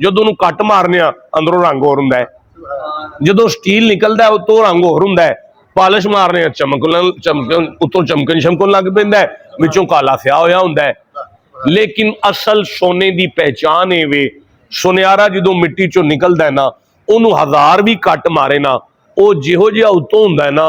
ਜਦੋਂ ਉਹਨੂੰ ਕੱਟ ਮਾਰਨੇ ਆ ਅੰਦਰੋਂ ਰੰਗ ਹੋਰ ਹੁੰਦਾ ਹੈ। ਜਦੋਂ ਸਟੀਲ ਨਿਕਲਦਾ ਉਹ ਤੋਂ ਰੰਗ ਹੋਰ ਹੁੰਦਾ ਹੈ। ਪਾਲਿਸ਼ ਮਾਰਨੇ ਆ ਚਮਕਣ ਉੱਤੋਂ ਚਮਕਣ ਸ਼ਮਕਣ ਲੱਗ ਪੈਂਦਾ ਹੈ, ਵਿੱਚੋਂ ਕਾਲਾ ਸਿਆ ਹੋਇਆ ਹੁੰਦਾ ਹੈ। ਲੇਕਿਨ ਅਸਲ ਸੋਨੇ ਦੀ ਪਹਿਚਾਨ ਇਹ ਵੇ, ਸੁਨਿਆਰਾ ਜਦੋਂ ਮਿੱਟੀ ਚੋਂ ਨਿਕਲਦਾ ਨਾ, ਉਹਨੂੰ 1000 ਵੀ ਕੱਟ ਮਾਰੇ ਨਾ, ਉਹ ਜਿਹੋ ਜਿਹਾ ਉੱਤੋਂ ਹੁੰਦਾ ਹੈ ਨਾ।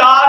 4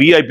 VIP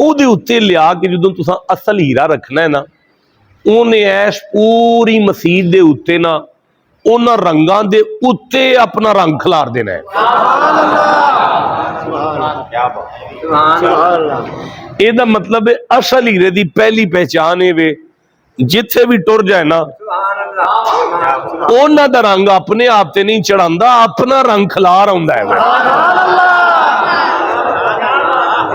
ਉਹਦੇ ਉੱਤੇ ਲਿਆ ਕੇ ਜਦੋਂ ਤੁਸੀਂ ਅਸਲ ਹੀਰਾ ਰੱਖਣਾ ਹੈ ਨਾ, ਉਹਨੇ ਐਸ ਪੂਰੀ ਮਸਜਿਦ ਦੇ ਉੱਤੇ ਨਾ ਉਹਨਾਂ ਰੰਗਾਂ ਦੇ ਉੱਤੇ ਆਪਣਾ ਰੰਗ ਖਿਲਾਰ ਦੇਣਾ ਹੈ। ਇਹਦਾ ਮਤਲਬ ਹੈ ਅਸਲ ਹੀਰੇ ਦੀ ਪਹਿਲੀ ਪਹਿਚਾਨ ਇਹ ਵੇ, ਜਿੱਥੇ ਵੀ ਟੁਰ ਜਾਏ ਨਾ ਉਹਨਾਂ ਦਾ ਰੰਗ ਆਪਣੇ ਆਪ ਤੇ ਨਹੀਂ ਚੜਾਉਂਦਾ, ਆਪਣਾ ਰੰਗ ਖਿਲਾਰ ਆਉਂਦਾ ਹੈ।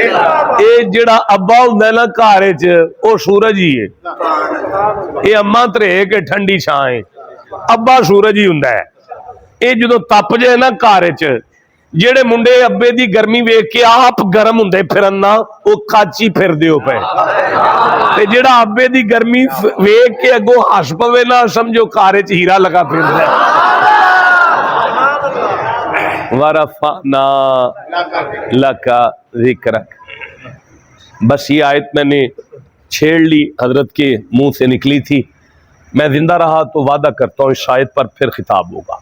اے جڑا ابا ہوندا ہے نا گھر وچ او سورج ہی ہے اے اما ترے کے ٹھنڈی چھاں ہے ابا سورج ہی ہوندا ہے اے جدوں تپ جائے نا گھر وچ جڑے منڈے ابے دی گرمی ویکھ کے آپ گرم ہوندے پھرن نا او کاچی پھر دیو پے تے جڑا ابے دی گرمی ویکھ کے اگوں ہس پوے نا سمجھو گھر وچ ہیرا لگا پھردا ہے ورفعنا لک ذکرک بس یہ آیت میں نے چھیڑ لی حضرت کے منہ سے نکلی تھی میں زندہ رہا تو وعدہ کرتا ہوں اس آیت پر پھر خطاب ہوگا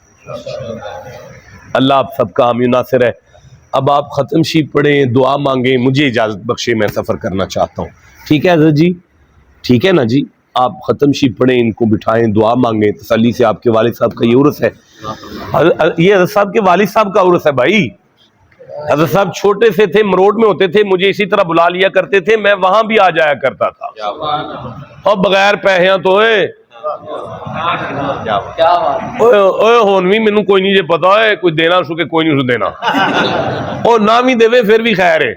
اللہ آپ سب کا حامی و ناصر ہے اب آپ ختم شریف پڑھیں دعا مانگیں مجھے اجازت بخشے میں سفر کرنا چاہتا ہوں ٹھیک ہے حضرت جی ٹھیک ہے نا جی آپ ختم شریف پڑھیں ان کو بٹھائیں دعا مانگیں تسلی سے آپ کے والد صاحب کا یہ عرس ہے یہ حضرت صاحب کے والد صاحب کا عرس ہے بھائی حضرت صاحب چھوٹے سے تھے مروڑ میں ہوتے تھے مجھے اسی طرح بلا لیا کرتے تھے میں وہاں بھی آ جایا کرتا تھا اور بغیر پیسیاں تو ہونوی مینوں کوئی نہیں جے پتا ہے کوئی دینا سو کہ کوئی نہیں سو دینا اور نہ بھی دے پھر بھی خیر ہے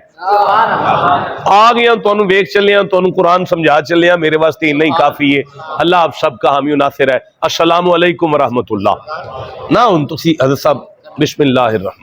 آ گیا تانوں ویکھ چلے ہیں تانوں قرآن سمجھا چلے ہیں میرے واسطے اتنا ہی کافی ہے اللہ آپ سب کا حامی و ناصر ہے السلام علیکم ورحمۃ اللہ نہ ہن تسی حضرت صاحب بسم اللہ الرحمن